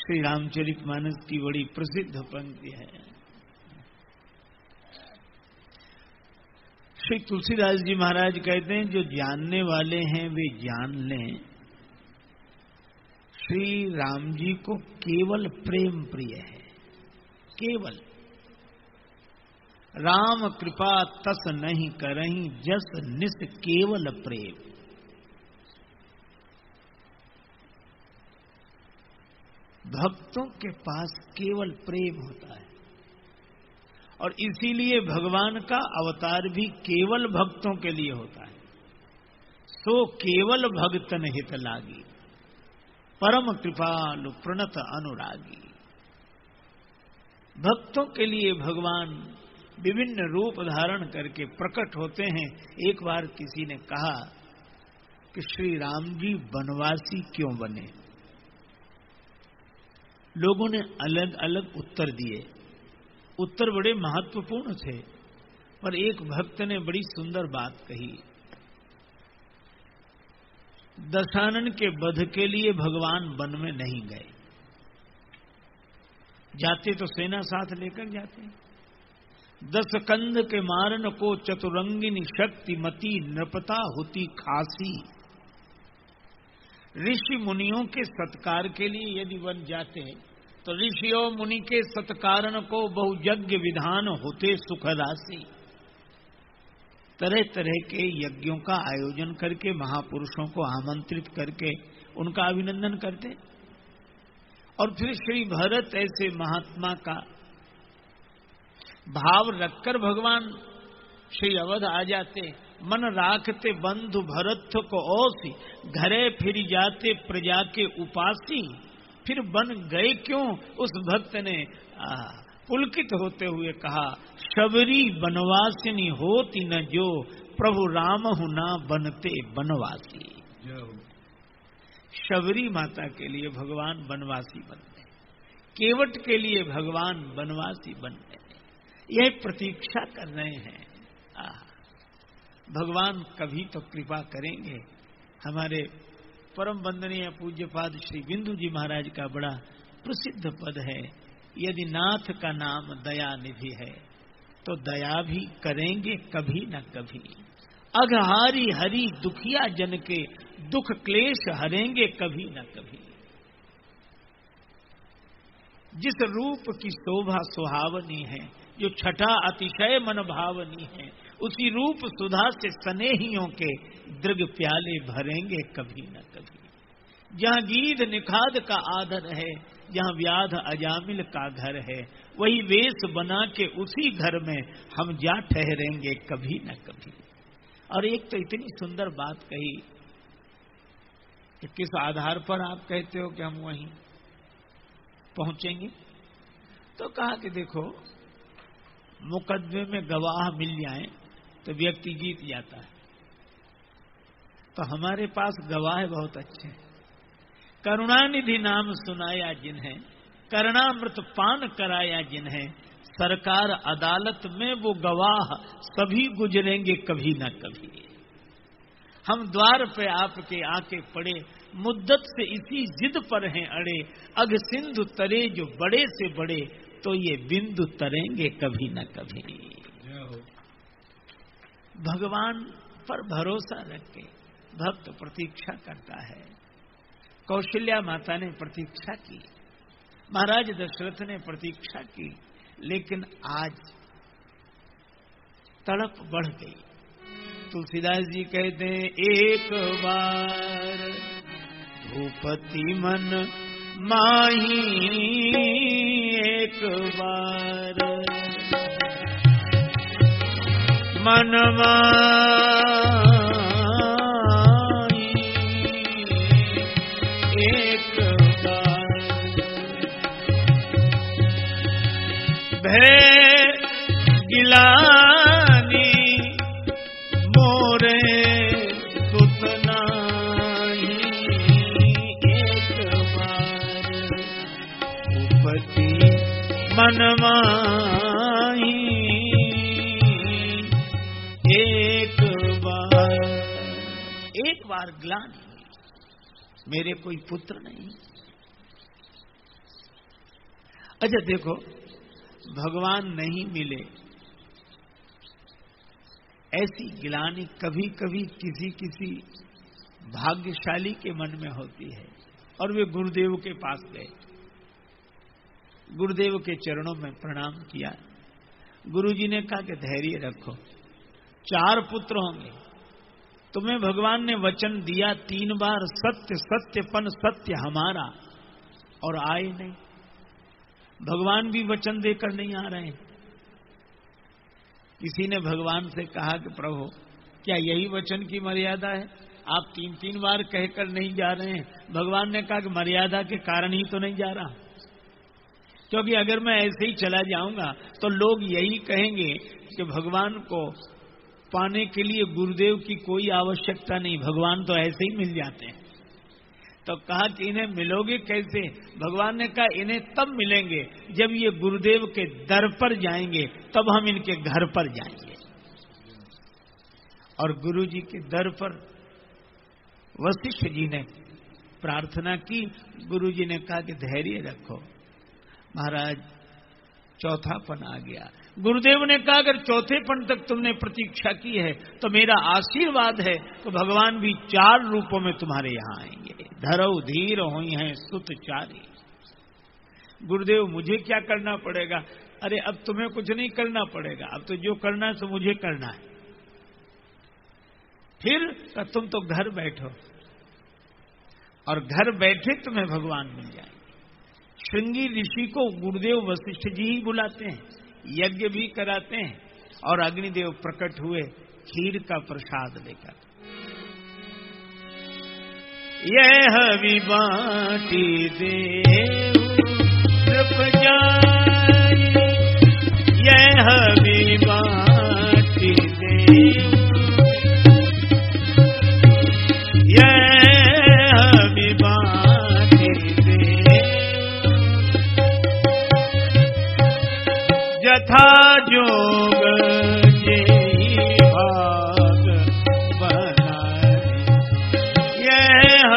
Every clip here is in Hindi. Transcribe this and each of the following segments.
श्री रामचरितमानस की बड़ी प्रसिद्ध पंक्ति है। श्री तुलसीदास जी महाराज कहते हैं, जो जानने वाले हैं वे जान लें, श्री राम जी को केवल प्रेम प्रिय है। केवल राम कृपा तस नहीं करहीं, जस निस केवल प्रेम। भक्तों के पास केवल प्रेम होता है, और इसीलिए भगवान का अवतार भी केवल भक्तों के लिए होता है। सो केवल भक्तन हित लागी, परम कृपालु प्रणत अनुरागी। भक्तों के लिए भगवान विभिन्न रूप धारण करके प्रकट होते हैं। एक बार किसी ने कहा कि श्री राम जी वनवासी क्यों बने? लोगों ने अलग अलग उत्तर दिए। उत्तर बड़े महत्वपूर्ण थे, पर एक भक्त ने बड़ी सुंदर बात कही। दशानन के वध के लिए भगवान वन में नहीं गए। जाते तो सेना साथ लेकर जाते। 10 कंध के मारन को चतुरंगिनी शक्तिमती नृपता होती खासी। ऋषि मुनियों के सत्कार के लिए यदि वन जाते तो ऋषियों मुनि के सत्कारण को बहुयज्ञ विधान होते सुखदासी। तरह तरह के यज्ञों का आयोजन करके महापुरुषों को आमंत्रित करके उनका अभिनंदन करते, और फिर श्री भरत ऐसे महात्मा का भाव रखकर भगवान श्री अवध आ जाते। मन राखते बंधु भरत को ओसी, घरे फिर जाते प्रजा के उपासी। फिर बन गए क्यों? उस भक्त ने पुलकित होते हुए कहा, शबरी बनवासिनी होती न जो, प्रभु राम हु ना बनते बनवासी। शबरी माता के लिए भगवान बनवासी बनते, केवट के लिए भगवान बनवासी बनते, यह प्रतीक्षा कर रहे हैं। भगवान कभी तो कृपा करेंगे। हमारे परम वंदनीय पूज्यपाद श्री बिंदु जी महाराज का बड़ा प्रसिद्ध पद है, यदि नाथ का नाम दया निधि है तो दया भी करेंगे कभी न कभी। अघहारी हरि दुखिया जन के दुख क्लेश हरेंगे कभी न कभी। जिस रूप की शोभा सुहावनी है, जो छटा अतिशय मन भावनी है, उसी रूप सुधा से स्नेहियों के दृग प्याले भरेंगे कभी न कभी। जहाँ गीध निखाद का आदर है, जहाँ व्याध अजामिल का घर है, वही वेश बना के उसी घर में हम जा ठहरेंगे कभी न कभी। और एक तो इतनी सुंदर बात कही कि किस आधार पर आप कहते हो कि हम वहीं पहुंचेंगे? तो कहा कि देखो, मुकदमे में गवाह मिल जाए तो व्यक्ति जीत जाता है। तो हमारे पास गवाह बहुत अच्छे हैं। करुणानिधि नाम सुनाया जिन्हें, करुणामृत पान कराया जिन्हें, सरकार अदालत में वो गवाह सभी गुजरेंगे कभी न कभी। हम द्वार पे आपके आके पड़े, मुद्दत से इसी जिद पर हैं अड़े। अघ सिंधु तरे जो बड़े से बड़े, तो ये बिंदु तरेंगे कभी न कभी। भगवान पर भरोसा रख के भक्त प्रतीक्षा करता है। कौशल्या माता ने प्रतीक्षा की, महाराज दशरथ ने प्रतीक्षा की, लेकिन आज तड़प बढ़ गई। तुलसीदास जी कहते हैं, एक बार भूपति मन माही, एक बार मन माही, एक बार भय गिलानी मोरे सुतनाही, एक बार भूपति मन माही, एक बार ग्लानि, मेरे कोई पुत्र नहीं, अच्छा देखो, भगवान नहीं मिले ऐसी गिलानी कभी कभी किसी किसी भाग्यशाली के मन में होती है, और वे गुरुदेव के पास गए, गुरुदेव के चरणों में प्रणाम किया। गुरुजी ने कहा कि धैर्य रखो, 4 पुत्र होंगे, तुम्हें भगवान ने वचन दिया 3 बार, सत्य सत्यपन सत्य हमारा, और आए नहीं। भगवान भी वचन देकर नहीं आ रहे हैं। किसी ने भगवान से कहा कि प्रभु क्या यही वचन की मर्यादा है, आप 3-3 बार कहकर नहीं जा रहे हैं। भगवान ने कहा कि मर्यादा के कारण ही तो नहीं जा रहा, क्योंकि अगर मैं ऐसे ही चला जाऊंगा तो लोग यही कहेंगे कि भगवान को पाने के लिए गुरुदेव की कोई आवश्यकता नहीं, भगवान तो ऐसे ही मिल जाते हैं। तो कहा कि इन्हें मिलोगे कैसे? भगवान ने कहा इन्हें तब मिलेंगे जब ये गुरुदेव के दर पर जाएंगे, तब हम इनके घर पर जाएंगे। और गुरु जी के दर पर वशिष्ठ जी ने प्रार्थना की। गुरु जी ने कहा कि धैर्य रखो महाराज, चौथापन आ गया। गुरुदेव ने कहा अगर चौथेपन तक तुमने प्रतीक्षा की है तो मेरा आशीर्वाद है तो भगवान भी 4 रूपों में तुम्हारे यहां आएंगे। धरऊ धीर हुई हैं सुत चारी। गुरुदेव मुझे क्या करना पड़ेगा? अरे अब तुम्हें कुछ नहीं करना पड़ेगा, अब तो जो करना है सो मुझे करना है। फिर तुम तो घर बैठो, और घर बैठे तुम्हें भगवान मिल जाएंगे। श्रृंगी ऋषि को गुरुदेव वशिष्ठ जी ही बुलाते हैं, यज्ञ भी कराते हैं, और अग्निदेव प्रकट हुए खीर का प्रसाद लेकर। यह विबाटी देव कृप जाई, यह विबाटी देव, यह विबाटी देव, जथा जोग जेहि भाग बनाए, यह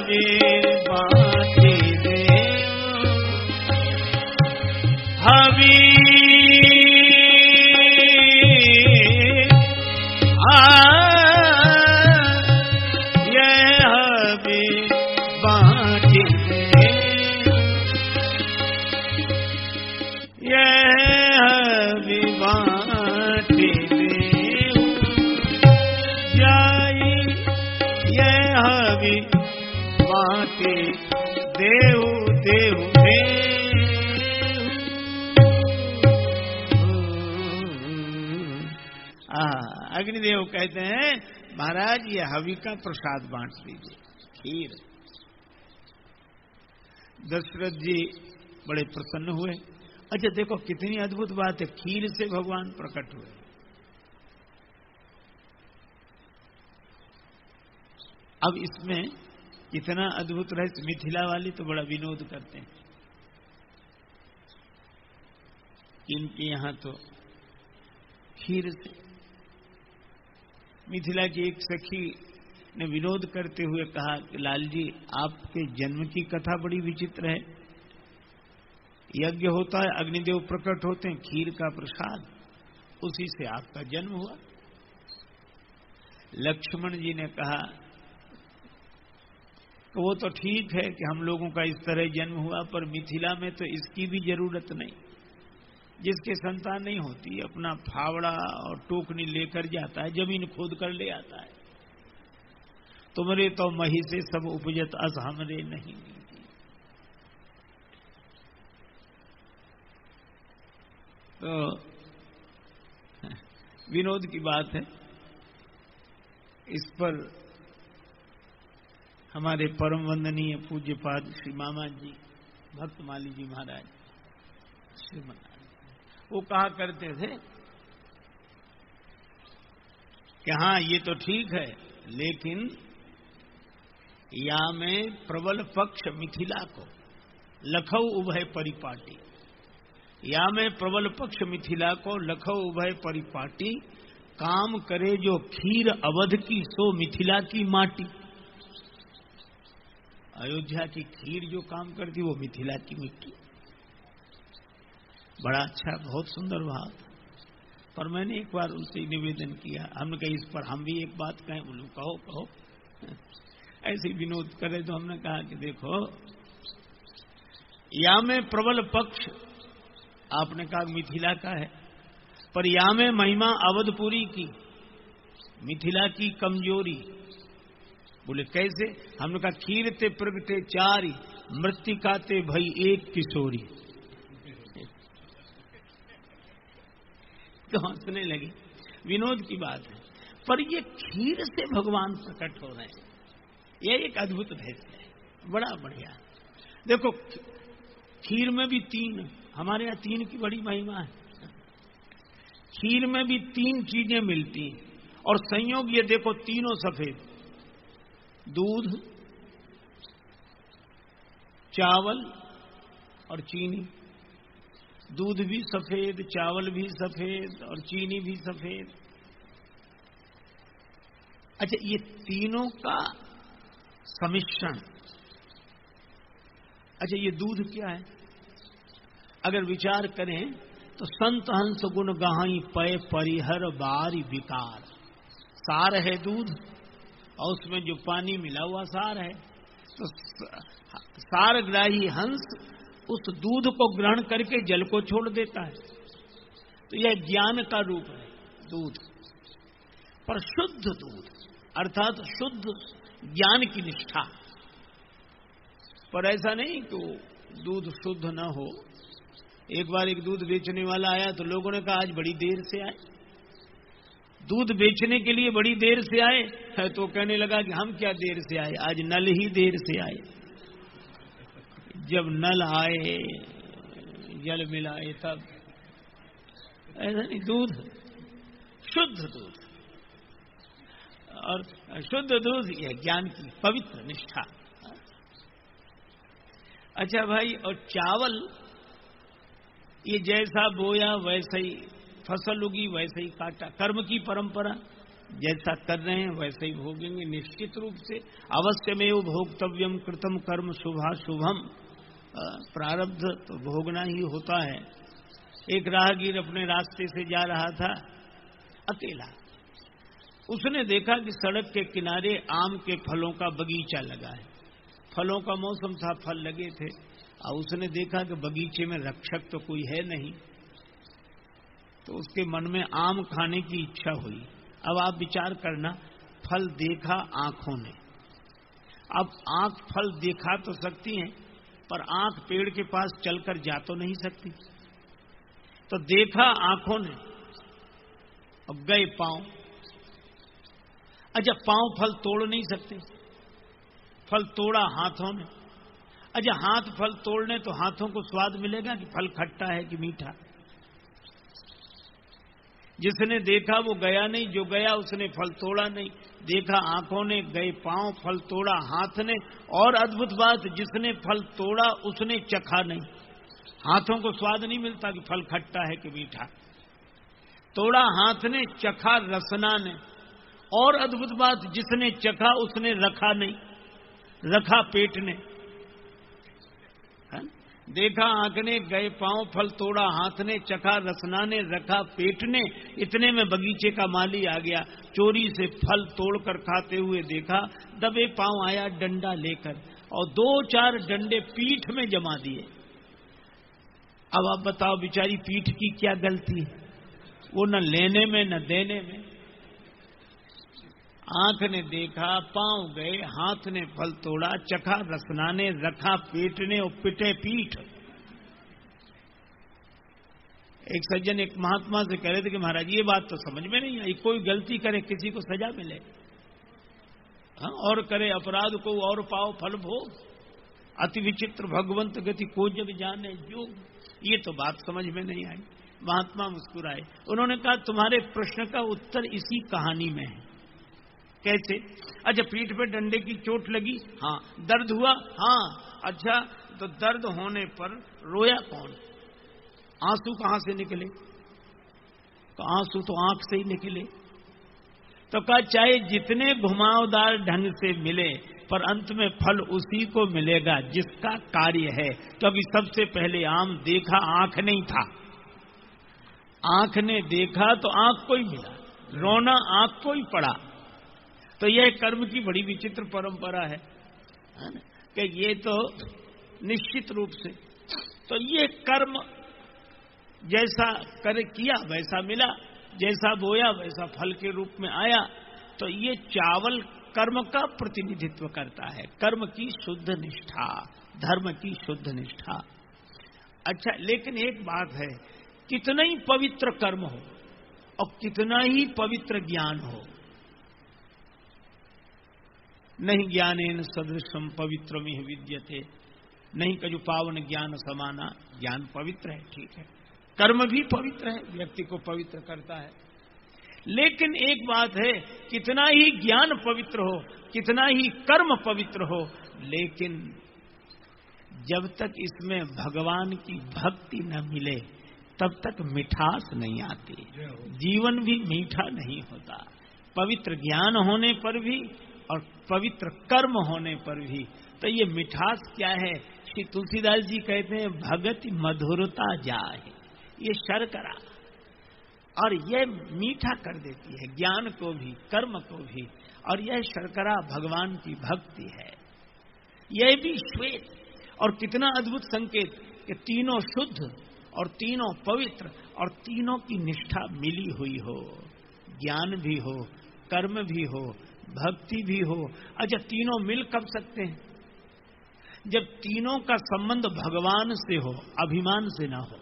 विबाटी देव, हवि अग्निदेव कहते हैं महाराज ये हवि का प्रसाद बांट लीजिए, खीर। दशरथ जी बड़े प्रसन्न हुए। अच्छा देखो कितनी अद्भुत बात है, खीर से भगवान प्रकट हुए। अब इसमें कितना अद्भुत रहस्य, मिथिला वाले तो बड़ा विनोद करते हैं। इनके यहां तो खीर से। मिथिला की एक सखी ने विनोद करते हुए कहा कि लाल जी आपके जन्म की कथा बड़ी विचित्र है। यज्ञ होता है, अग्निदेव प्रकट होते हैं, खीर का प्रसाद, उसी से आपका जन्म हुआ। लक्ष्मण जी ने कहा कि वो तो ठीक है कि हम लोगों का इस तरह जन्म हुआ, पर मिथिला में तो इसकी भी जरूरत नहीं। जिसके संतान नहीं होती अपना फावड़ा और टोकनी लेकर जाता है, जमीन खोद कर ले आता है। तुमरे तो मही से सब उपजत अस हमरे नहीं मिलती। तो विनोद की बात है। इस पर हमारे परम वंदनीय पूज्यपाद श्री मामा जी भक्तमाली जी महाराज श्रीमन वो कहा करते थे कि हाँ ये तो ठीक है, लेकिन या में प्रबल पक्ष मिथिला को लखौ उभय परिपाटी, या में प्रबल पक्ष मिथिला को लखौ उभय परिपाटी, काम करे जो खीर अवध की सो मिथिला की माटी। अयोध्या की खीर जो काम करती वो मिथिला की मिट्टी। बड़ा अच्छा, बहुत सुंदर भाव। पर मैंने एक बार उनसे निवेदन किया, हमने कहा इस पर हम भी एक बात कहें। बोलो कहो कहो। ऐसे विनोद करे तो हमने कहा कि देखो, या में प्रबल पक्ष आपने कहा मिथिला का है, पर या में महिमा अवधपुरी की, मिथिला की कमजोरी। बोले कैसे? हमने कहा खीर ते प्रगटे चारी, मृत्तिका ते भई एक किशोरी। तो हंसने लगे, विनोद की बात है, पर ये खीर से भगवान प्रकट हो रहे हैं, यह एक अद्भुत रहस्य है, बड़ा बढ़िया। देखो खीर में भी तीन, हमारे यहाँ तीन की बड़ी महिमा है। खीर में भी तीन चीजें मिलती और संयोग ये देखो तीनों सफेद, दूध, चावल और चीनी। दूध भी सफेद, चावल भी सफेद और चीनी भी सफेद। अच्छा, ये तीनों का सम्मिश्रण। अच्छा, ये दूध क्या है? अगर विचार करें तो संत हंस गुण गाई पय परिहर बारी विकार। सार है दूध और उसमें जो पानी मिला हुआ सार है, तो सारग्राही हंस उस दूध को ग्रहण करके जल को छोड़ देता है। तो यह ज्ञान का रूप है दूध, पर शुद्ध दूध अर्थात शुद्ध ज्ञान की निष्ठा। पर ऐसा नहीं कि दूध शुद्ध न हो। एक बार एक दूध बेचने वाला आया तो लोगों ने कहा आज बड़ी देर से आए। दूध बेचने के लिए बड़ी देर से आए, तो कहने लगा कि हम क्या देर से आए, आज नल ही देर से आए। जब नल आए, जल मिलाए, तब। ऐसा नहीं, दूध शुद्ध दूध, और शुद्ध दूध यह ज्ञान की पवित्र निष्ठा। अच्छा भाई, और चावल ये जैसा बोया वैसे ही फसल उगी, वैसे ही काटा। कर्म की परंपरा, जैसा कर रहे हैं वैसे ही भोगेंगे निश्चित रूप से। अवश्यमेव भोक्तव्यम कृतम कर्म शुभाशुभम। प्रारब्ध तो भोगना ही होता है। एक राहगीर अपने रास्ते से जा रहा था अकेला। उसने देखा कि सड़क के किनारे आम के फलों का बगीचा लगा है। फलों का मौसम था, फल लगे थे, और उसने देखा कि बगीचे में रक्षक तो कोई है नहीं। तो उसके मन में आम खाने की इच्छा हुई। अब आप विचार करना, फल देखा आंखों ने। अब आंख फल देखा तो सकती है, पर आंख पेड़ के पास चलकर जा तो नहीं सकती। तो देखा आंखों ने, अब गए पांव। अच्छा, पांव फल तोड़ नहीं सकते, फल तोड़ा हाथों ने। अच्छा, हाथ फल तोड़ने तो हाथों को स्वाद मिलेगा कि फल खट्टा है कि मीठा? जिसने देखा वो गया नहीं, जो गया उसने फल तोड़ा नहीं। देखा आंखों ने, गए पांव, फल तोड़ा हाथ ने, और अद्भुत बात, जिसने फल तोड़ा उसने चखा नहीं। हाथों को स्वाद नहीं मिलता कि फल खट्टा है कि मीठा। तोड़ा हाथ ने, चखा रसना ने, और अद्भुत बात, जिसने चखा उसने रखा नहीं, रखा पेट ने। देखा आंख ने, गए पांव, फल तोड़ा हाथ ने, चखा रसना ने, रखा पेट ने। इतने में बगीचे का माली आ गया। चोरी से फल तोड़कर खाते हुए देखा, दबे पांव आया डंडा लेकर, और 2-4 डंडे पीठ में जमा दिए। अब आप बताओ, बेचारी पीठ की क्या गलती है? वो न लेने में न देने में। आंख ने देखा, पांव गए, हाथ ने फल तोड़ा, चखा रसना ने, रखा पेट ने, और पिटे पीठ। एक सज्जन एक महात्मा से कह रहे थे कि महाराज ये बात तो समझ में नहीं आई, कोई गलती करे किसी को सजा मिले, और करे अपराध को और पाओ फल भोग, अति विचित्र भगवंत गति को जग जाने जो। ये तो बात समझ में नहीं आई। महात्मा मुस्कुराए। उन्होंने कहा तुम्हारे प्रश्न का उत्तर इसी कहानी में है। कैसे? अच्छा, पीठ पे डंडे की चोट लगी, हाँ। दर्द हुआ, हाँ। अच्छा, तो दर्द होने पर रोया कौन? आंसू कहां से निकले? तो आंसू तो आंख से ही निकले। तो कहा चाहे जितने घुमावदार ढंग से मिले, पर अंत में फल उसी को मिलेगा जिसका कार्य है। क्योंकि सबसे पहले आम देखा आंख नहीं था, आंख ने देखा तो आंख को ही मिला, रोना आंख को ही पड़ा। तो यह कर्म की बड़ी विचित्र परंपरा है ना? कि ये तो निश्चित रूप से तो ये कर्म जैसा कर किया वैसा मिला, जैसा बोया वैसा फल के रूप में आया। तो ये चावल कर्म का प्रतिनिधित्व करता है, कर्म की शुद्ध निष्ठा, धर्म की शुद्ध निष्ठा। अच्छा, लेकिन एक बात है, कितना ही पवित्र कर्म हो और कितना ही पवित्र ज्ञान हो, नहीं ज्ञानेन सदृशम पवित्रमिह विद्यते, नहीं कजु पावन ज्ञान समाना। ज्ञान पवित्र है, ठीक है, कर्म भी पवित्र है, व्यक्ति को पवित्र करता है। लेकिन एक बात है, कितना ही ज्ञान पवित्र हो, कितना ही कर्म पवित्र हो, लेकिन जब तक इसमें भगवान की भक्ति न मिले तब तक मिठास नहीं आती, जीवन भी मीठा नहीं होता। पवित्र ज्ञान होने पर भी और पवित्र कर्म होने पर भी। तो ये मिठास क्या है? श्री तुलसीदास जी कहते हैं, भगति मधुरता जाए, ये शर्करा, और यह मीठा कर देती है ज्ञान को भी कर्म को भी। और यह शर्करा भगवान की भक्ति है, यह भी श्वेत। और कितना अद्भुत संकेत कि तीनों शुद्ध और तीनों पवित्र और तीनों की निष्ठा मिली हुई हो, ज्ञान भी हो, कर्म भी हो, भक्ति भी हो। अच्छा, तीनों मिल कब सकते हैं? जब तीनों का संबंध भगवान से हो, अभिमान से ना हो।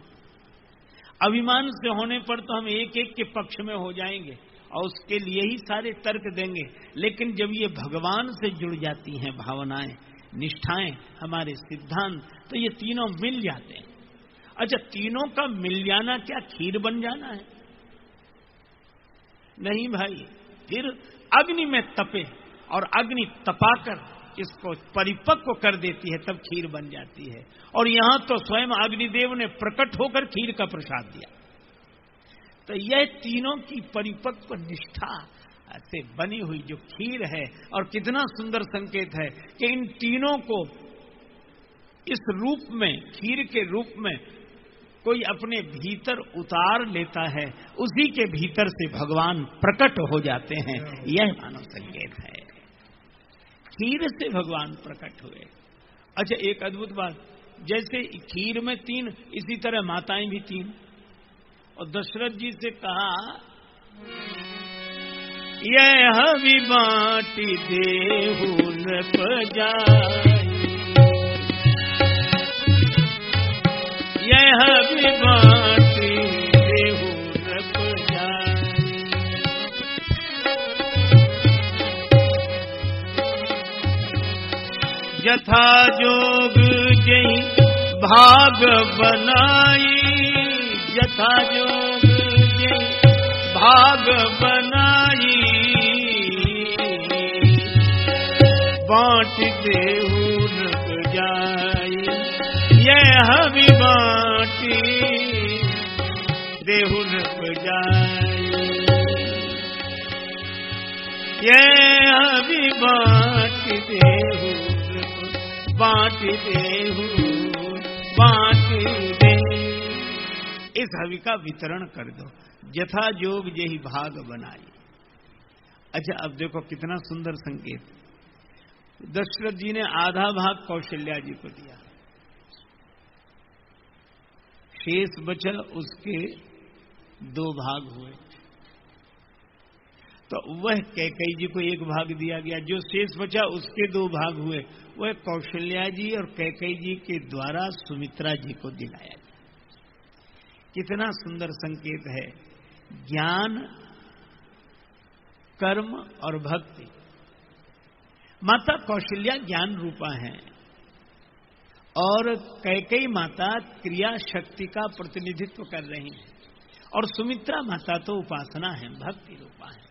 अभिमान से होने पर तो हम एक एक के पक्ष में हो जाएंगे और उसके लिए ही सारे तर्क देंगे। लेकिन जब ये भगवान से जुड़ जाती हैं भावनाएं, निष्ठाएं, हमारे सिद्धांत, तो ये तीनों मिल जाते हैं। अच्छा, तीनों का मिल जाना क्या खीर बन जाना है? नहीं भाई, फिर अग्नि में तपे और अग्नि तपाकर इसको परिपक्व कर देती है, तब खीर बन जाती है। और यहां तो स्वयं अग्निदेव ने प्रकट होकर खीर का प्रसाद दिया। तो यह तीनों की परिपक्व निष्ठा से बनी हुई जो खीर है, और कितना सुंदर संकेत है कि इन तीनों को इस रूप में, खीर के रूप में कोई अपने भीतर उतार लेता है, उसी के भीतर से भगवान प्रकट हो जाते हैं। यह मानव संकेत है, खीर से भगवान प्रकट हुए। अच्छा, एक अद्भुत बात, जैसे खीर में तीन, इसी तरह माताएं भी तीन। और दशरथ जी से कहा, यह भी बाटी देहु नृप जाई, यह भी बाटी देहु नृप जाई। यथा जोग जही भाग बनाई, यथा जोग जही भाग बनाई, बाँट देहु नृप जाई, यह भी बाटी देहु नृप जाई, यह भी बाटी देहु नृप, बाटी देहु, बाटी दे। इस हवि का वितरण कर दो, यथा जोग जेहि भाग बनाई। अच्छा, अब देखो कितना सुंदर संकेत। दशरथ जी ने आधा भाग कौशल्या जी को दिया, शेष बचा उसके 2 भाग हुए। तो वह कैकेयी जी को 1 भाग दिया गया, जो शेष बचा उसके 2 भाग हुए, वह कौशल्या जी और कैकेयी जी के द्वारा सुमित्रा जी को दिलाया गया। कितना सुंदर संकेत है, ज्ञान, कर्म और भक्ति। माता कौशल्या ज्ञान रूपा है और कैकेयी माता क्रिया शक्ति का प्रतिनिधित्व कर रही हैं, और सुमित्रा माता तो उपासना है, भक्ति रूपा है।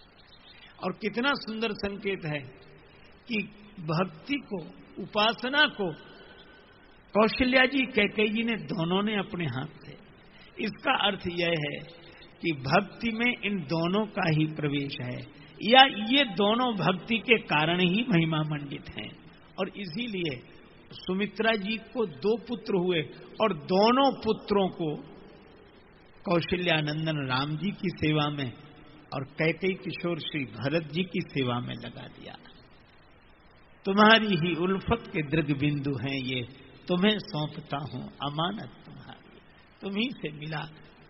और कितना सुंदर संकेत है कि भक्ति को, उपासना को कौशल्या जी, कैकेयी जी ने दोनों ने अपने हाथ से। इसका अर्थ यह है कि भक्ति में इन दोनों का ही प्रवेश है, या ये दोनों भक्ति के कारण ही महिमा मंडित हैं। और इसीलिए सुमित्रा जी को 2 पुत्र हुए और दोनों पुत्रों को कौशल्यानंदन राम जी की सेवा में और कैकेयी किशोर श्री भरत जी की सेवा में लगा दिया। तुम्हारी ही उल्फत के दृग बिंदु हैं ये, तुम्हें सौंपता हूं अमानत तुम्हारी, तुम्ही से मिला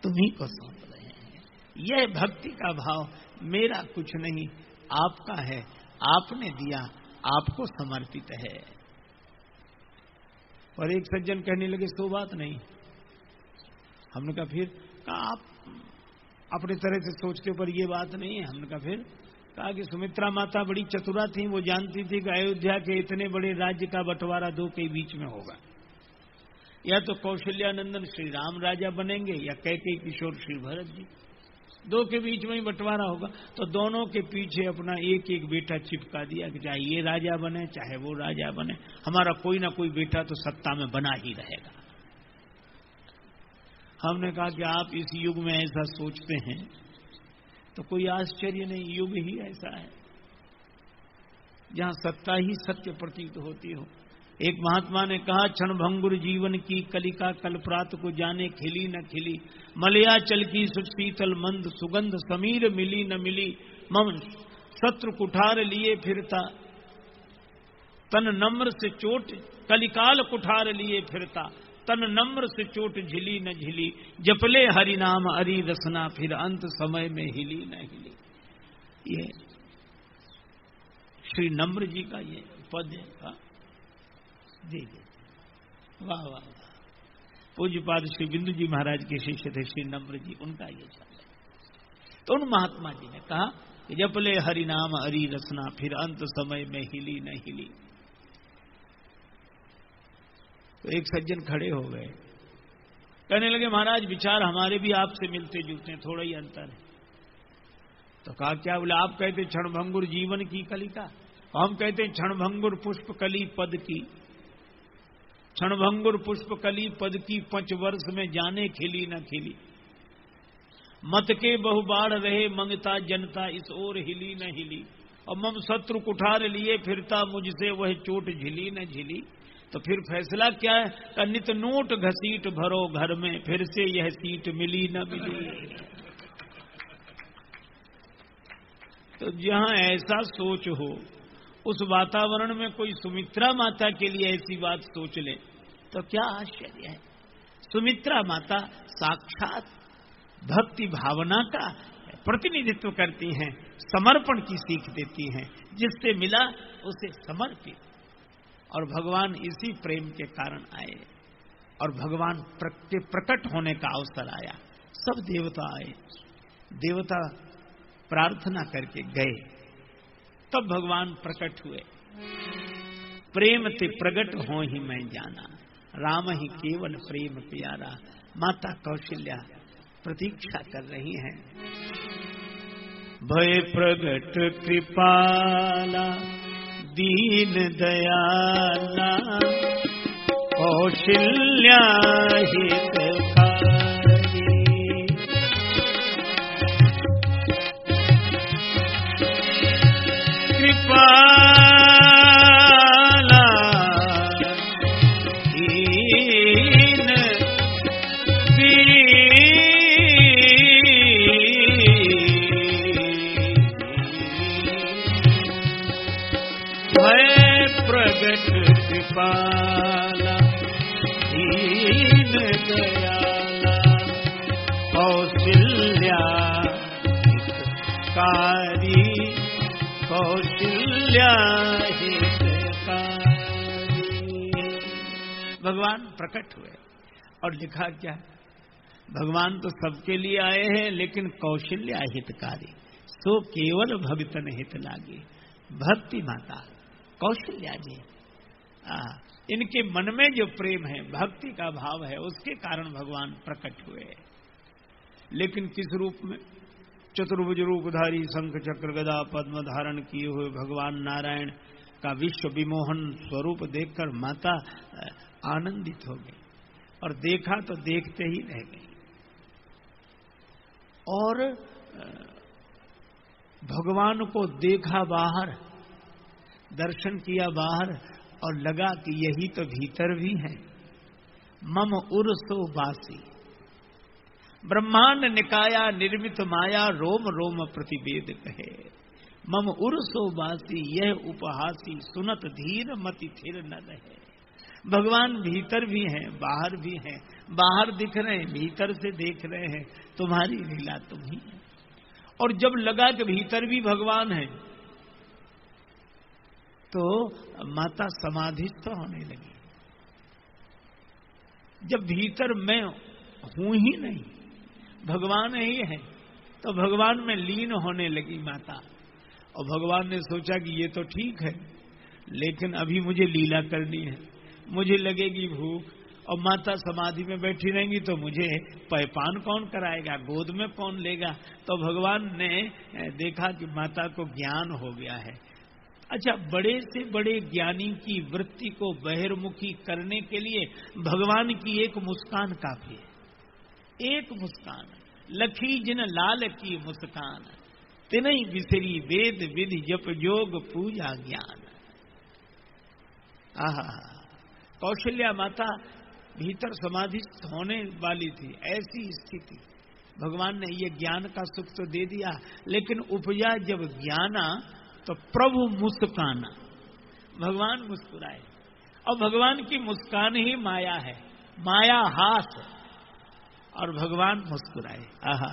तुम्ही को सौंप रहे हैं। यह भक्ति का भाव मेरा कुछ नहीं, आपका है, आपने दिया, आपको समर्पित है। और एक सज्जन कहने लगे सो बात नहीं। हमने कहा फिर? कहा आप अपने तरह से सोचते हो पर ये बात नहीं है। हमने कहा फिर? कहा कि सुमित्रा माता बड़ी चतुरा थी, वो जानती थी कि अयोध्या के इतने बड़े राज्य का बंटवारा दो के बीच में होगा, या तो कौशल्यानंदन श्री राम राजा बनेंगे या कैकेयी किशोर श्री भरत जी, दो के बीच में ही बंटवारा होगा। तो दोनों के पीछे अपना एक एक बेटा चिपका दिया कि चाहे ये राजा बने चाहे वो राजा बने, हमारा कोई ना कोई बेटा तो सत्ता में बना ही रहेगा। हमने कहा कि आप इस युग में ऐसा सोचते हैं तो कोई आश्चर्य नहीं, युग ही ऐसा है जहां सत्ता ही सत्य प्रतीत होती हो। एक महात्मा ने कहा, क्षणभंगुर जीवन की कलिका कल्परात को जाने खिली न खिली, मलया चल की सुशीतल मंद सुगंध समीर मिली न मिली, मम शत्रु कुठार लिए फिरता तन नम्र से चोट, कलिकाल कुठार लिए फिरता तन नम्र से चोट झिली न झिली, जपले हरि नाम हरि रसना फिर अंत समय में हिली न हिली। ये श्री नम्र जी का ये पद है। जी वाह वाह वाह। पूज्यपाद श्री बिंदु जी महाराज के शिष्य थे श्री नम्र जी, उनका ये शब्द है। तो उन महात्मा जी ने कहा कि जपले हरि नाम हरि रसना फिर अंत समय में हिली न हिली। तो एक सज्जन खड़े हो गए, कहने लगे महाराज विचार हमारे भी आपसे मिलते जुलते हैं, थोड़ा ही अंतर है। तो कहा क्या? बोले आप कहते क्षणभंगुर जीवन की कलिका, हम कहते हैं क्षणभंगुर पुष्प कली पद की। क्षणभंगुर पुष्प कली पद की 5 वर्ष में जाने खिली न खिली, मत के बहुबाढ़ रहे मंगता जनता इस ओर हिली न हिली, और मम शत्रु कुठार लिए फिरता मुझसे वह चोट झिली न झिली। तो फिर फैसला क्या है? नित नोट घसीट भरो घर में, फिर से यह सीट मिली न मिली। तो जहां ऐसा सोच हो उस वातावरण में कोई सुमित्रा माता के लिए ऐसी बात सोच ले तो क्या आश्चर्य है। सुमित्रा माता साक्षात भक्ति भावना का प्रतिनिधित्व करती हैं, समर्पण की सीख देती हैं, जिससे मिला उसे समर्पित। और भगवान इसी प्रेम के कारण आए और भगवान के प्रकट होने का अवसर आया। सब देवता आए, देवता प्रार्थना करके गए, तब भगवान प्रकट हुए। प्रेम ते प्रगट हो ही मैं जाना, राम ही केवल प्रेम प्यारा। माता कौशल्या प्रतीक्षा कर रही हैं। भय प्रगट कृपाला दीन दयाला, कौशल्या हितकारी। कृपाला दीन प्रगट कृपाला दीन दयाला, कौशल्या हितकारी, कौशल्या हितकारी। भगवान प्रकट हुए और लिखा क्या? भगवान तो सबके लिए आए हैं, लेकिन कौशल्या हितकारी, सो केवल भगतन हित लागे। भक्ति माता कौशल्या जी, इनके मन में जो प्रेम है, भक्ति का भाव है, उसके कारण भगवान प्रकट हुए। लेकिन किस रूप में? चतुर्भुज रूपधारी शंख चक्र गदा पद्म धारण किए हुए भगवान नारायण का विश्व विमोहन स्वरूप देखकर माता आनंदित हो गई और देखा तो देखते ही रह गई। और भगवान को देखा बाहर, दर्शन किया बाहर, और लगा कि यही तो भीतर भी है। मम उर्सो बासी, ब्रह्मांड निकाया निर्मित माया रोम रोम प्रतिवेद कहे। मम उर्सो बासी यह उपहासी सुनत धीर मति थिर न रहे। भगवान भीतर भी हैं बाहर भी हैं, बाहर दिख रहे हैं भीतर से देख रहे हैं, तुम्हारी लीला तुम ही है। और जब लगा कि भीतर भी भगवान है तो माता समाधिस्थ होने लगी। जब भीतर मैं हूं ही नहीं भगवान ही है तो भगवान में लीन होने लगी माता। और भगवान ने सोचा कि ये तो ठीक है लेकिन अभी मुझे लीला करनी है, मुझे लगेगी भूख, और माता समाधि में बैठी रहेंगी तो मुझे पैपान कौन कराएगा, गोद में कौन लेगा। तो भगवान ने देखा कि माता को ज्ञान हो गया है। अच्छा, बड़े से बड़े ज्ञानी की वृत्ति को बहिर्मुखी करने के लिए भगवान की एक मुस्कान काफी है। एक मुस्कान, लखी जिन लाल की मुस्कान, तिनई बिसरी वेद विधि जप योग पूजा ज्ञान। आहा, कौशल्या माता भीतर समाधिस्थ होने वाली थी। ऐसी स्थिति भगवान ने ये ज्ञान का सुख तो दे दिया, लेकिन उपजा जब ज्ञाना तो प्रभु मुस्काना, भगवान मुस्कुराए। और भगवान की मुस्कान ही माया है, माया हास, और भगवान मुस्कुराए। आहा,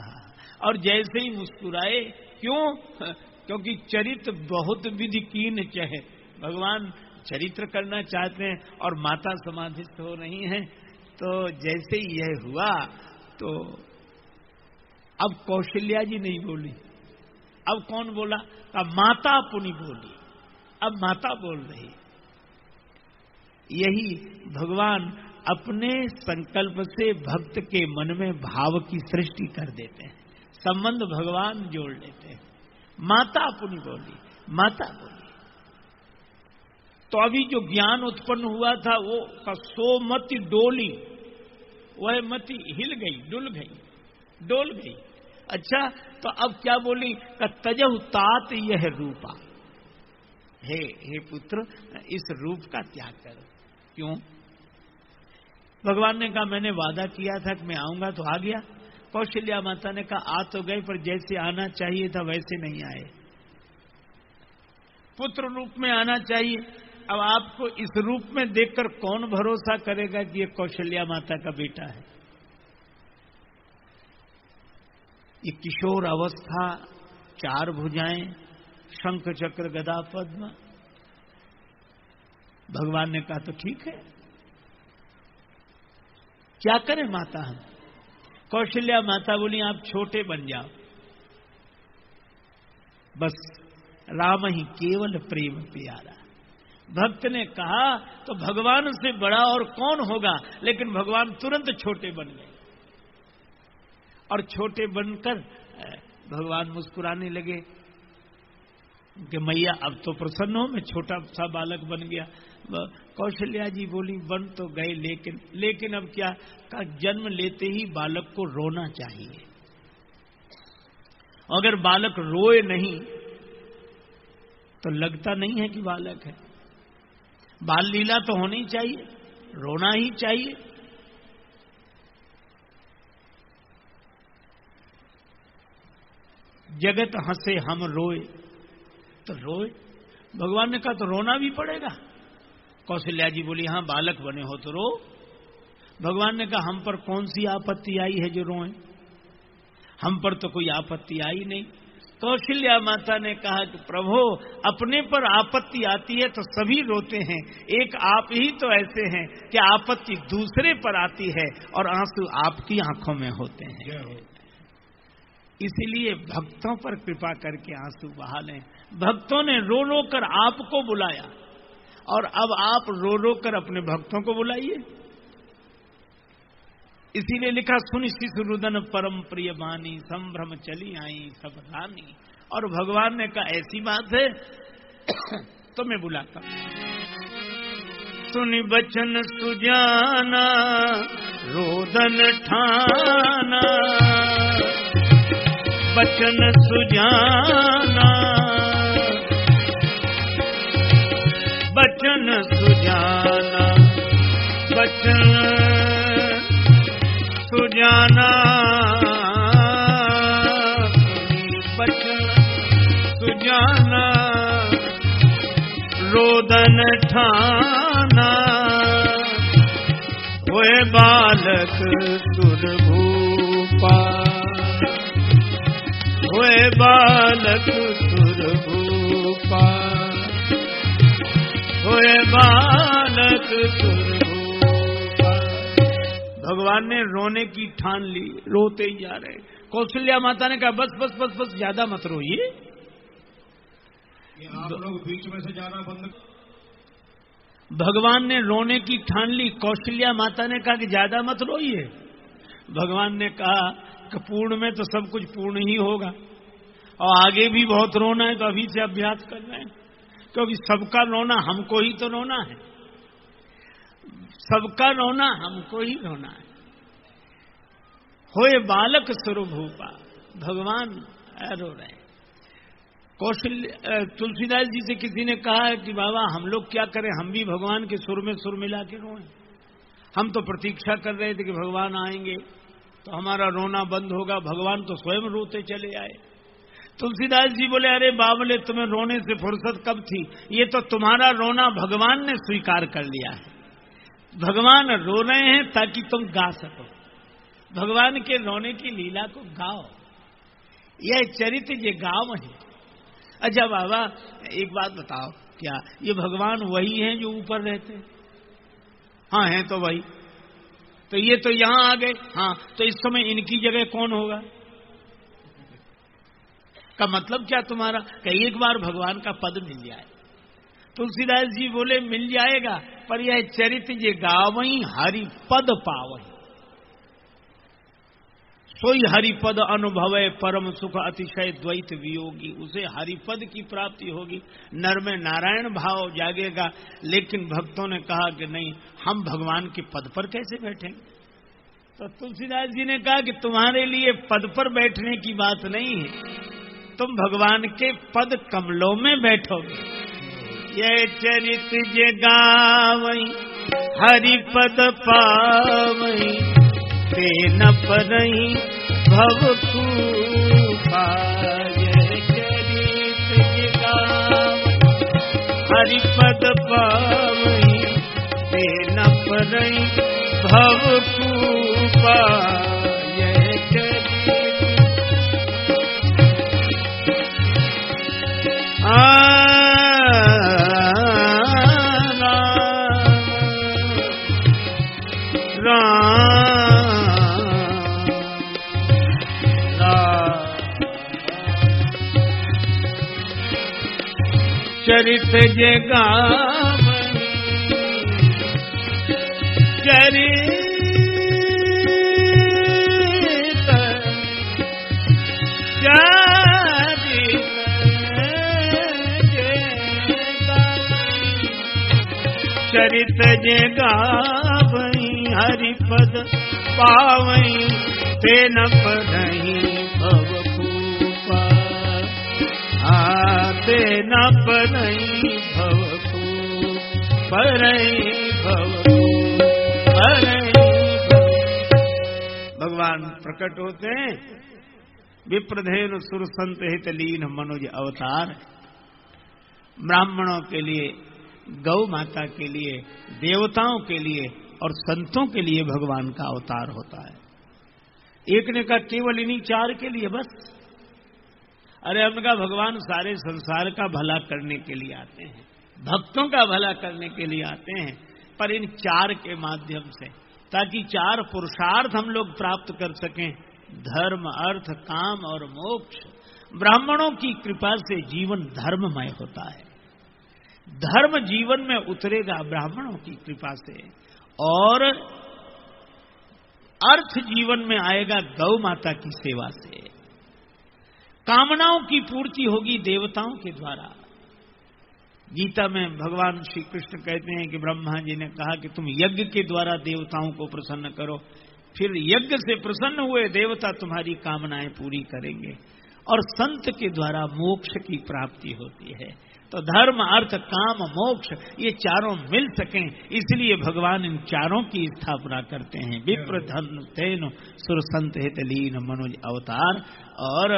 और जैसे ही मुस्कुराए, क्यों? क्योंकि चरित्र बहुत विधि कीन चहे। भगवान चरित्र करना चाहते हैं और माता समाधिस्थ हो रही हैं। तो जैसे ही यह हुआ तो अब कौशल्या जी नहीं बोली, अब कौन बोला? अब माता पुनि बोली। अब माता बोल रही। यही भगवान अपने संकल्प से भक्त के मन में भाव की सृष्टि कर देते हैं, संबंध भगवान जोड़ लेते हैं। माता पुनि बोली, माता बोली। तो अभी जो ज्ञान उत्पन्न हुआ था वो सोमति डोली, वह मति हिल गई, डोल गई। अच्छा, तो अब क्या बोली? तजहु तात यह रूपा। हे पुत्र, इस रूप का त्याग करो। क्यों? भगवान ने कहा मैंने वादा किया था कि मैं आऊंगा तो आ गया। कौशल्या माता ने कहा आ तो गए, पर जैसे आना चाहिए था वैसे नहीं आए। पुत्र रूप में आना चाहिए। अब आपको इस रूप में देखकर कौन भरोसा करेगा कि ये कौशल्या माता का बेटा है? ये किशोर अवस्था, 4 भुजाएं, शंख चक्र गदा पद्म। भगवान ने कहा तो ठीक है, क्या करें माता हम? कौशल्या माता बोली आप छोटे बन जाओ, बस राम ही केवल प्रेम प्यारा। भक्त ने कहा तो भगवान से बड़ा और कौन होगा, लेकिन भगवान तुरंत छोटे बन गए। और छोटे बनकर भगवान मुस्कुराने लगे कि मैया अब तो प्रसन्न हो, मैं छोटा सा बालक बन गया। कौशल्या जी बोली बन तो गए, लेकिन अब क्या? का जन्म लेते ही बालक को रोना चाहिए। अगर बालक रोए नहीं तो लगता नहीं है कि बालक है। बाल लीला तो होनी चाहिए, रोना ही चाहिए। जगत हंसे हम रोए तो रोए। भगवान ने कहा तो रोना भी पड़ेगा। कौशल्या जी बोली हाँ, बालक बने हो तो रो। भगवान ने कहा हम पर कौन सी आपत्ति आई है जो रोएं? हम पर तो कोई आपत्ति आई नहीं। कौशल्या माता ने कहा कि प्रभु, अपने पर आपत्ति आती है तो सभी रोते हैं, एक आप ही तो ऐसे हैं कि आपत्ति दूसरे पर आती है और आंसू आपकी आंखों में होते हैं। इसीलिए भक्तों पर कृपा करके आंसू बहा लें। भक्तों ने रो रो कर आपको बुलाया और अब आप रो रो कर अपने भक्तों को बुलाइए। इसीलिए लिखा सुनि शिशु रुदन परम प्रिय बानी, संभ्रम चली आई सब रानी। और भगवान ने कहा ऐसी बात है तो मैं बुलाता। सुनि बचन सुजाना रोदन ठाना, बचन सुजाना, बचन सुजाना, बचन सुजाना। रोदन ठाना, होए बालक सुरभूपा, होए बालक सुरभूपा, होए बालक सुरभूपा। भगवान ने रोने की ठान ली, रोते ही जा रहे। कौशल्या माता ने कहा बस बस बस बस, ज्यादा मत रोइए। आप लोग बीच में से जाना बंद। भगवान ने रोने की ठान ली, कौशल्या माता ने कहा कि ज्यादा मत रोइए। भगवान ने कहा कि पूर्ण में तो सब कुछ पूर्ण ही होगा, और आगे भी बहुत रोना है, तो अभी से अभ्यास कर रहे हैं, क्योंकि सबका रोना हमको ही तो रोना है, सबका रोना हमको ही रोना है। होए बालक स्वरूपा, भगवान रो रहे। तुलसीदास जी से किसी ने कहा कि बाबा हम लोग क्या करें, हम भी भगवान के सुर में सुर मिला के रोएं। हम तो प्रतीक्षा कर रहे थे कि भगवान आएंगे तो हमारा रोना बंद होगा, भगवान तो स्वयं रोते चले आए। तुलसीदास जी बोले अरे बाबले, तुम्हें रोने से फुर्सत कब थी, ये तो तुम्हारा रोना भगवान ने स्वीकार कर लिया है। भगवान रो रहे हैं ताकि तुम गा सको, भगवान के रोने की लीला को गाओ, यह चरित्र ये गाँव है। अच्छा बाबा एक बात बताओ, क्या ये भगवान वही हैं जो ऊपर रहते हैं? हाँ हैं तो वही, तो ये तो यहां आ गए। हाँ तो इस समय इनकी जगह कौन होगा? का मतलब क्या तुम्हारा? कि एक बार भगवान का पद मिल जाए। तुलसीदास जी बोले मिल जाएगा, पर यह चरित्र ये गावई हरि पद पावई, सोई हरिपद अनुभवे परम सुख अतिशय द्वैत वियोगी। उसे हरिपद की प्राप्ति होगी, नर में नारायण भाव जागेगा। लेकिन भक्तों ने कहा कि नहीं, हम भगवान के पद पर कैसे बैठेंगे? तो तुलसीदास जी ने कहा कि तुम्हारे लिए पद पर बैठने की बात नहीं है, तुम भगवान के पद कमलों में बैठोगे। ये चरित्र जे गावई हरिपद पावई, ते न परई भव खूबा। ये चरित्र जे गावई हरिपद पावई, ते न परई भव खूबा। ये चरित्र चरित्र जे गावई, चरित्र चरित्र जे गावई हरिपद पावई, ते न पढ़ई भव खूबा। ते न पढ़ई भव खूब, पढ़ई भव खूब, पढ़ई। भगवान प्रकट होते हैं, विप्रधेनु सुर संत हित लीन मनुज अवतार। ब्राह्मणों के लिए, गौ माता के लिए, देवताओं के लिए और संतों के लिए भगवान का अवतार होता है। एक ने कहा केवल इन्हीं चार के लिए बस? अरे हमने कहा भगवान सारे संसार का भला करने के लिए आते हैं, भक्तों का भला करने के लिए आते हैं, पर इन चार के माध्यम से, ताकि चार पुरुषार्थ हम लोग प्राप्त कर सकें, धर्म अर्थ काम और मोक्ष। ब्राह्मणों की कृपा से जीवन धर्ममय होता है, धर्म जीवन में उतरेगा ब्राह्मणों की कृपा से, और अर्थ जीवन में आएगा गौ माता की सेवा से। कामनाओं की पूर्ति होगी देवताओं के द्वारा। गीता में भगवान श्री कृष्ण कहते हैं कि ब्रह्मा जी ने कहा कि तुम यज्ञ के द्वारा देवताओं को प्रसन्न करो, फिर यज्ञ से प्रसन्न हुए देवता तुम्हारी कामनाएं पूरी करेंगे, और संत के द्वारा मोक्ष की प्राप्ति होती है। तो धर्म अर्थ काम मोक्ष ये चारों मिल सकें, इसलिए भगवान इन चारों की स्थापना करते हैं। विप्र धन तेन सुर संत हित लीन मनुज अवतार। और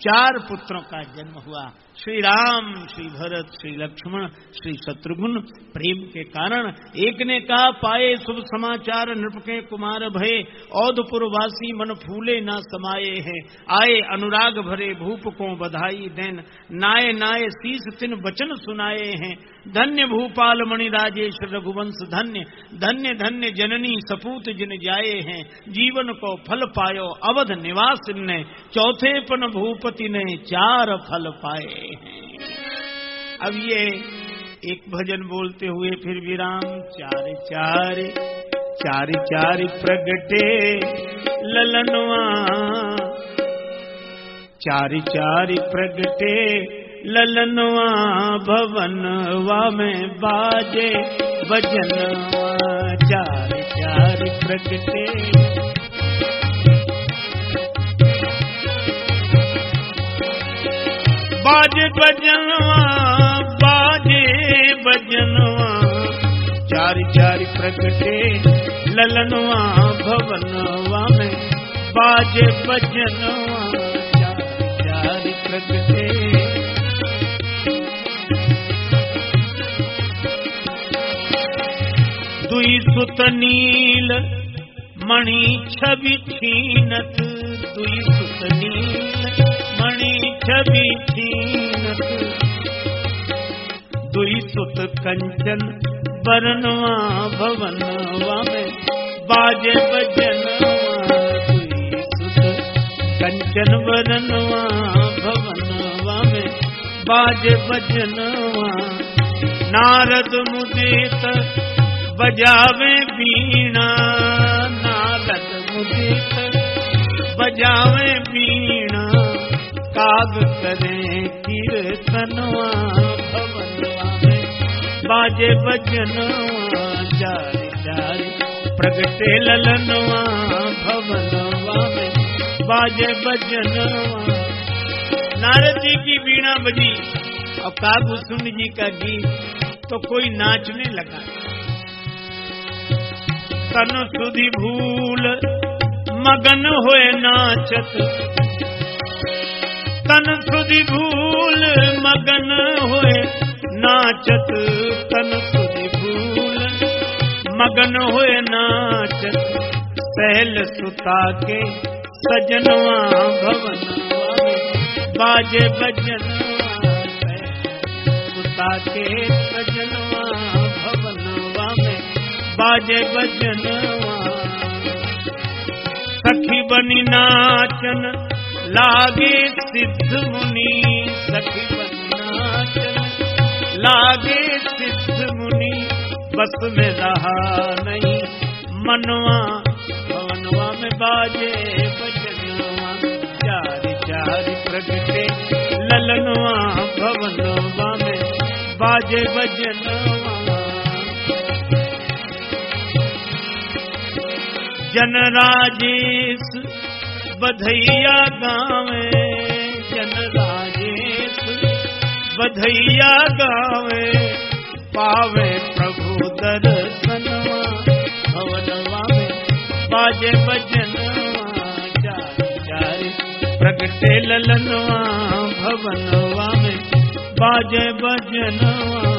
4 पुत्रों का जन्म हुआ। श्री राम, श्री भरत, श्री लक्ष्मण, श्री शत्रुघ्न। प्रेम के कारण एक ने कहा, पाए शुभ समाचार नृप के कुमार भये, औधपुर वासी मन फूले ना समाये हैं। आए अनुराग भरे भूप को बधाई देन, नाये नाये शीस तिन वचन सुनाए हैं। धन्य भूपाल मणि राजेश रघुवंश धन्य, धन्य धन्य जननी सपूत जिन जाए हैं। जीवन को फल पायो अवध निवास ने, चौथे पन भूपति ने 4 फल पाए हैं। अब ये एक भजन बोलते हुए फिर विराम। 4 4 4 4 प्रगटे ललनवा, 4 4 प्रगटे ललनवा, भवनवा में बाजे भजनवा। 4 4 प्रगटे बाजे भजनवा, बाजे भजनवा। 4 4 प्रगटे ललनवा, भवनवा में बाजे भजनवा। 4 4 प्रगटे दुई सुत नील मणि छवि छीनत, दुई सुत नील मणि छवि छीनत। दुई सुत कंचन बरनवा, भवनवा में बाजे भजनवा। दुई सुत कंचन बरनवा, भवनवा में बाजे भजनवा। नारद मुदित बजावे बीणा, नारद मुदित बजावे बीणा। काग करे कीर्तनवा, भवनवा में बाजे भजनवा। 4 4 प्रगटे ललनवा, भवनवा में बाजे भजनवा। नारद जी की बीणा बजी और काग सुन जी का गीत, तो कोई नाचने लगा। तन सुधि भूल मगन होए नाचत, तन सुधि भूल मगन होए नाचत। तन सुधि भूल मगन होए नाचत, सहल सुता के सजनवा, भवनवा में बाजे भजनवा। सुता के सजनवा, भवनवा में बाजे भजनवा। सखी बनी नाचन लागे सिद्ध मुनि, सखी बनी नाचन लागे सिद्ध मुनि। बस में रहा नहीं मनवा, भवनवा में बाजे भजनवा। 4 4 प्रगटे ललनवा, भवनवा में बाजे भजनवा। जन राजेश बधैया गावे, जन राजेश बधैया गावे। पावे प्रभु दर्शनवा, भवनवा में बाजे भजनवा। 4 4 प्रगटे ललनवा, भवनवा में बाजे भजनवा।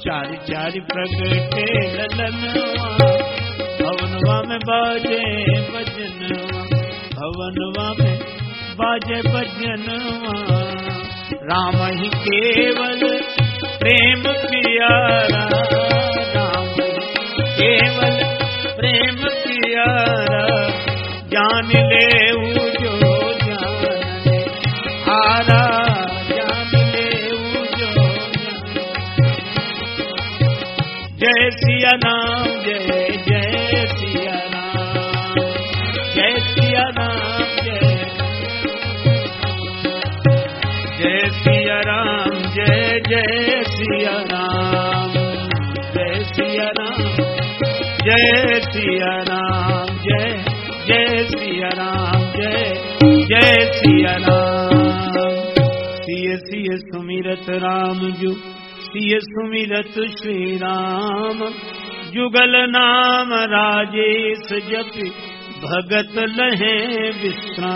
4 4 प्रगटे ललनवा, भवनवा में बाजे भजनवा। भवनवा में बाजे भजनवा। राम ही केवल प्रेम प्यारा, राम केवल प्रेम प्यारा। जान ले जो जाने हारा, जान ले जो जय सिया राम, जय जय सिया राम, जय सिया राम, जय सिया राम, जय जय सिया राम, जय सिया राम, जय सिया राम, जय जय सिया राम, जय जय सिया राम। सिय सिय सुमिरत राम जु, सिय सुमिरत श्री राम। जुगल नाम राजेश जपि, भगत लहे विश्राम।